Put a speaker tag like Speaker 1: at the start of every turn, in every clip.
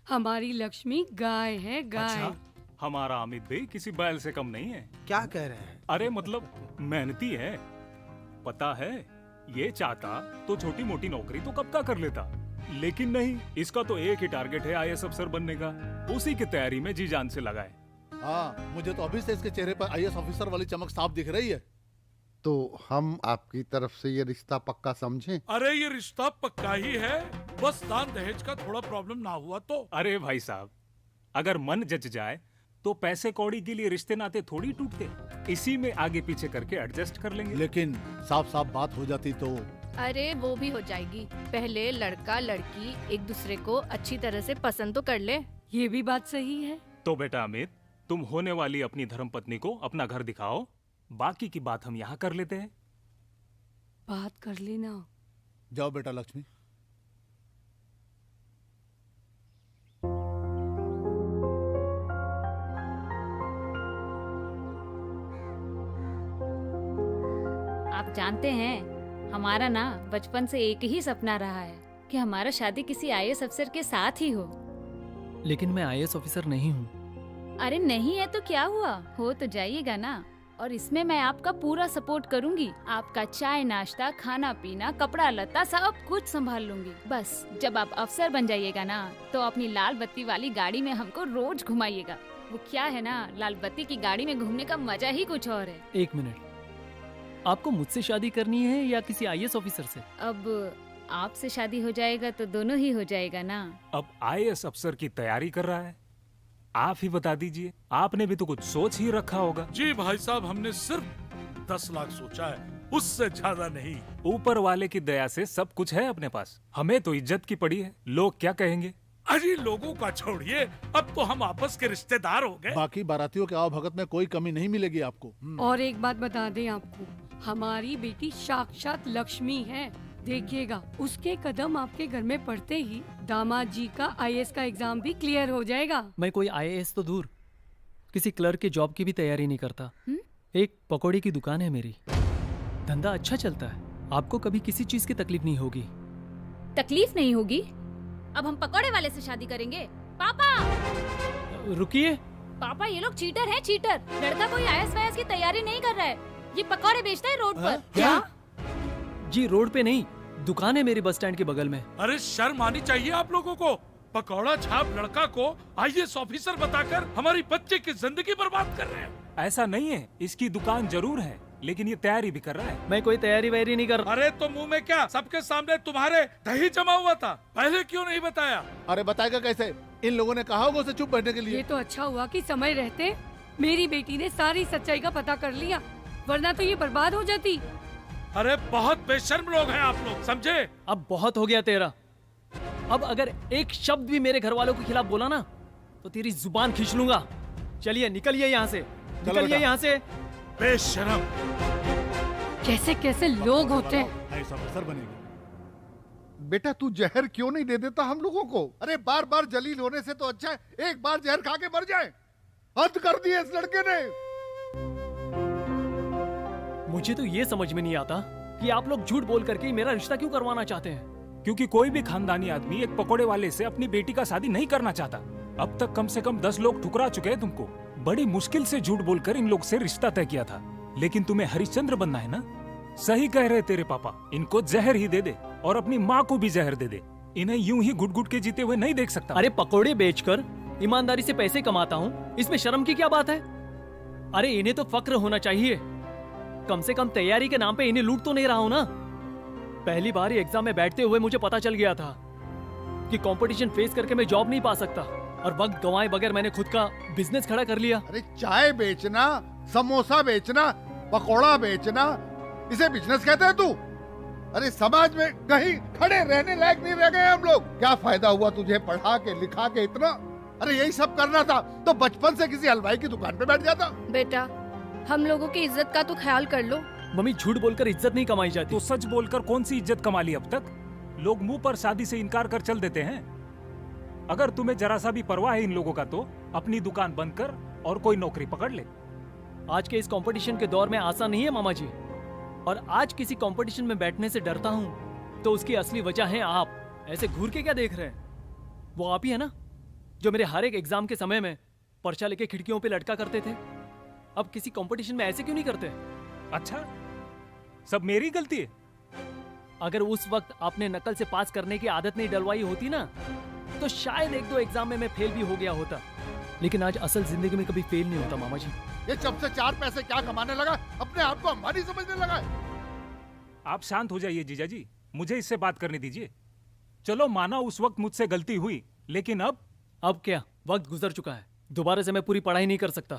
Speaker 1: हमारी लक्ष्मी गाय है, गाय।
Speaker 2: अच्छा, हमारा अमित भी किसी बैल से कम नहीं है।
Speaker 3: क्या कह रहे हैं?
Speaker 2: अरे मतलब मेहनती है। पता है, ये चाहता तो छोटी मोटी नौकरी तो कब का कर लेता, लेकिन नहीं, इसका तो एक ही टारगेट है आईएएस अफसर बनने का। उसी की तैयारी में जी जान से लगा है।
Speaker 3: हाँ, मुझे तो अभी से इसके चेहरे पर आईएएस ऑफिसर वाली चमक साफ दिख रही है।
Speaker 4: तो हम आपकी तरफ से ये रिश्ता पक्का समझें?
Speaker 5: अरे ये रिश्ता पक्का ही है, बस दान दहेज का थोड़ा प्रॉब्लम ना हुआ तो।
Speaker 2: अरे भाई साहब, अगर मन जच जाए तो पैसे कौड़ी के लिए रिश्ते नाते थोड़ी टूटते। इसी में आगे पीछे करके एडजस्ट कर लेंगे।
Speaker 3: लेकिन साफ साफ बात हो जाती तो।
Speaker 6: अरे वो भी हो जाएगी, पहले लड़का लड़की एक दूसरे को अच्छी तरह से पसंद तो कर ले।
Speaker 1: ये भी बात सही है।
Speaker 2: तो बेटा अमित, तुम होने वाली अपनी धर्मपत्नी को अपना घर दिखाओ, बाकी की बात हम यहाँ कर लेते हैं।
Speaker 1: बात कर लेना।
Speaker 3: जाओ बेटा लक्ष्मी।
Speaker 7: आप जानते हैं, हमारा ना बचपन से एक ही सपना रहा है कि हमारा शादी किसी आईएएस अफसर के साथ ही हो।
Speaker 8: लेकिन मैं आईएएस ऑफिसर नहीं हूँ।
Speaker 7: अरे नहीं है तो क्या हुआ, हो तो जाइएगा ना। और इसमें मैं आपका पूरा सपोर्ट करूंगी। आपका चाय नाश्ता, खाना पीना, कपड़ा लत्ता सब कुछ संभाल लूंगी। बस जब आप अफसर बन जाइएगा ना, तो अपनी लाल बत्ती वाली गाड़ी में हमको रोज घुमाइएगा। वो क्या है ना, लाल बत्ती की गाड़ी में घूमने का मजा ही कुछ और है।
Speaker 8: एक मिनट, आपको मुझसे शादी करनी है या किसी आईएएस ऑफिसर से?
Speaker 7: अब आपसे शादी हो जाएगा तो दोनों ही हो जाएगा ना।
Speaker 2: अब आईएएस अफसर की तैयारी कर रहा है, आप ही बता दीजिए। आपने भी तो कुछ सोच ही रखा होगा।
Speaker 5: जी भाई साहब, हमने सिर्फ 10 लाख सोचा है, उससे ज्यादा नहीं।
Speaker 2: ऊपर वाले की दया से सब कुछ है अपने पास। हमें तो इज्जत की पड़ी है, लोग क्या कहेंगे।
Speaker 5: अरे लोगों का छोड़िए, अब तो हम आपस के रिश्तेदार हो गए।
Speaker 3: बाकी बारातियों के आवभगत में कोई कमी नहीं मिलेगी आपको।
Speaker 1: और एक बात बता दें आपको, हमारी बेटी साक्षात लक्ष्मी है। देखिएगा, उसके कदम आपके घर में पड़ते ही दामाद जी का आईएएस का एग्जाम भी क्लियर हो जाएगा।
Speaker 8: मैं कोई आईएएस तो दूर, किसी क्लर्क की जॉब की भी तैयारी नहीं करता। एक पकौड़े की दुकान है मेरी, धंधा अच्छा चलता है। आपको कभी किसी चीज की तकलीफ नहीं होगी।
Speaker 7: तकलीफ नहीं होगी? अब हम पकौड़े वाले से शादी करेंगे? पापा
Speaker 8: रुकिए।
Speaker 7: पापा, ये लोग चीटर हैं, चीटर। लड़का कोई आईएएस वाईएएस की तैयारी नहीं कर रहा है, ये पकौड़े बेचता है रोड पर।
Speaker 8: क्या? जी रोड पे नहीं, दुकान है मेरी बस स्टैंड के बगल में।
Speaker 5: अरे शर्म आनी चाहिए आप लोगों को। पकौड़ा छाप लड़का को आईएएस ऑफिसर बताकर हमारी बच्चे की जिंदगी बर्बाद कर रहे हैं।
Speaker 2: ऐसा नहीं है, इसकी दुकान जरूर है, लेकिन ये तैयारी भी कर रहा है।
Speaker 8: मैं कोई तैयारी वैयारी नहीं कर रहा।
Speaker 5: अरे तो मुंह में क्या, सबके सामने तुम्हारे दही जमा हुआ था, पहले क्यों नहीं बताया?
Speaker 3: अरे बताएगा कैसे? इन लोगों ने कहा होगा उसे चुप बैठने के लिए।
Speaker 1: ये तो अच्छा हुआ कि समय रहते मेरी बेटी ने सारी सच्चाई का पता कर लिया, वरना तो ये बर्बाद हो जाती।
Speaker 5: अरे बहुत बेशर्म लोग हैं आप लोग, समझे?
Speaker 8: अब बहुत हो गया तेरा। अब अगर एक शब्द भी मेरे घर वालों के खिलाफ बोला ना, तो तेरी जुबान खींच लूंगा। चलिए निकलिए यहाँ से, निकलिए यहाँ से।
Speaker 5: बेशर्म।
Speaker 1: कैसे कैसे लोग होते हैं।
Speaker 3: आईएएस ऑफिसर बनेगा।
Speaker 4: बेटा तू जहर क्यों नहीं दे देता हम लोगों को? अरे बार बार जलील होने से तो अच्छा है एक बार जहर खा के मर जाए। हद कर दिए इस लड़के ने।
Speaker 8: मुझे तो ये समझ में नहीं आता कि आप लोग झूठ बोल करके मेरा रिश्ता क्यों करवाना चाहते हैं।
Speaker 2: क्योंकि कोई भी खानदानी आदमी एक पकोड़े वाले से अपनी बेटी का शादी नहीं करना चाहता। अब तक कम से कम 10 लोग ठुकरा चुके हैं तुमको। बड़ी मुश्किल से झूठ बोलकर इन लोग से रिश्ता तय किया था, लेकिन तुम्हें हरिश्चंद्र बनना है ना। सही कह रहे तेरे पापा, इनको जहर ही दे दे और अपनी माँ को भी जहर दे दे। इन्हें यूं ही घुट घुट के जीते हुए नहीं देख सकता।
Speaker 8: अरे पकोड़े बेचकर ईमानदारी से पैसे कमाता हूँ, इसमें शर्म की क्या बात है? अरे इन्हें तो फक्र होना चाहिए। कम से कम तैयारी के नाम पे इन्हें लूट तो नहीं रहा हूं ना। पहली बार ही एग्जाम में बैठते हुए मुझे पता चल गया था कि कंपटीशन फेस करके मैं जॉब नहीं पा सकता, और वक्त गंवाए बगैर मैंने खुद का बिजनेस खड़ा कर लिया।
Speaker 4: अरे चाय बेचना, समोसा बेचना, पकोड़ा बेचना, इसे बिजनेस कहते हैं तू? अरे समाज में कहीं खड़े रहने लायक नहीं रह गए हम लोग। क्या फायदा हुआ तुझे पढ़ा के लिखा के इतना? अरे यही सब करना था तो बचपन से किसी हलवाई की दुकान पे बैठ जाता।
Speaker 6: बेटा, हम लोगों की इज्जत का तो ख्याल कर लो।
Speaker 8: मम्मी, झूठ बोलकर इज्जत नहीं कमाई जाती।
Speaker 2: तो सच बोलकर कौन सी इज्जत कमा ली अब तक? लोग मुंह पर शादी से इनकार कर चल देते हैं। अगर तुम्हें जरा सा भी परवाह है इन लोगों का, तो अपनी दुकान बंद कर और कोई नौकरी पकड़ ले।
Speaker 8: आज के इस कंपटीशन के दौर में आसान नहीं है मामा जी, और आज किसी कंपटीशन में बैठने से डरता हूँ तो उसकी असली वजह है आप। ऐसे घूर के क्या देख रहे हैं? वो आप ही है ना जो मेरे हर एक एग्जाम के समय में पर्चा लेके खिड़कियों पे लटका करते थे, अब किसी कंपटीशन में ऐसे क्यों नहीं करते?
Speaker 2: अच्छा, सब मेरी गलती है?
Speaker 8: अगर उस वक्त आपने नकल से पास करने की आदत नहीं डलवाई होती ना, तो शायद एक दो एग्जाम में मैं फेल भी हो गया होता। लेकिन आज असल जिंदगी में कभी फेल नहीं होता मामा जी।
Speaker 4: ये जब से 4 पैसे क्या कमाने लगा, अपने आप को अंबानी समझने लगा है।
Speaker 2: आप शांत हो जाइए जीजा जी, मुझे इससे बात करने दीजिए। चलो माना उस वक्त मुझसे गलती हुई, लेकिन
Speaker 8: अब क्या, वक्त गुजर चुका है। दोबारा से मैं पूरी पढ़ाई नहीं कर सकता।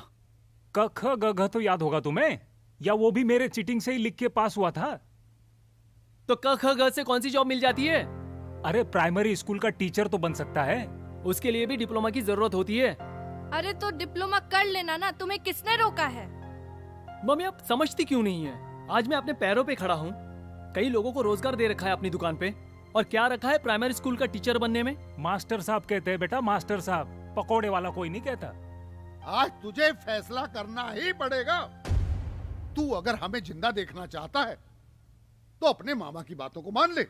Speaker 2: क ख ग घ तो याद होगा तुम्हें, या वो भी मेरे चीटिंग से ही लिख के पास हुआ था?
Speaker 8: तो क ख ग से कौन सी जॉब मिल जाती है?
Speaker 2: अरे प्राइमरी स्कूल का टीचर तो बन सकता है।
Speaker 8: उसके लिए भी डिप्लोमा की जरूरत होती है।
Speaker 6: अरे तो डिप्लोमा कर लेना ना, तुम्हें किसने रोका है?
Speaker 8: मम्मी आप समझती क्यों नहीं है? आज मैं अपने पैरों पे खड़ा हूँ। कई लोगों को रोजगार दे रखा है अपनी दुकान पे, और क्या रखा है प्राइमरी स्कूल का टीचर बनने में।
Speaker 2: मास्टर साहब कहते हैं बेटा, मास्टर साहब, पकोड़े वाला कोई नहीं कहता।
Speaker 4: आज तुझे फैसला करना ही पड़ेगा। तू अगर हमें जिंदा देखना चाहता है तो अपने मामा की बातों को मान ले,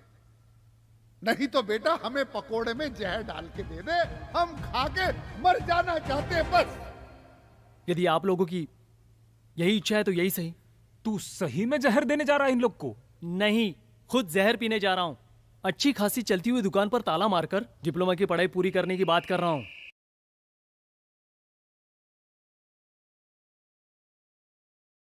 Speaker 4: नहीं तो बेटा हमें पकोड़े में जहर डाल के दे दे, हम खा के मर जाना चाहते हैं बस।
Speaker 8: यदि आप लोगों की यही इच्छा है तो यही सही।
Speaker 2: तू सही में जहर देने जा रहा है इन लोग को?
Speaker 8: नहीं, खुद जहर पीने जा रहा हूँ। अच्छी खासी चलती हुई दुकान पर ताला मारकर डिप्लोमा की पढ़ाई पूरी करने की बात कर रहा हूँ।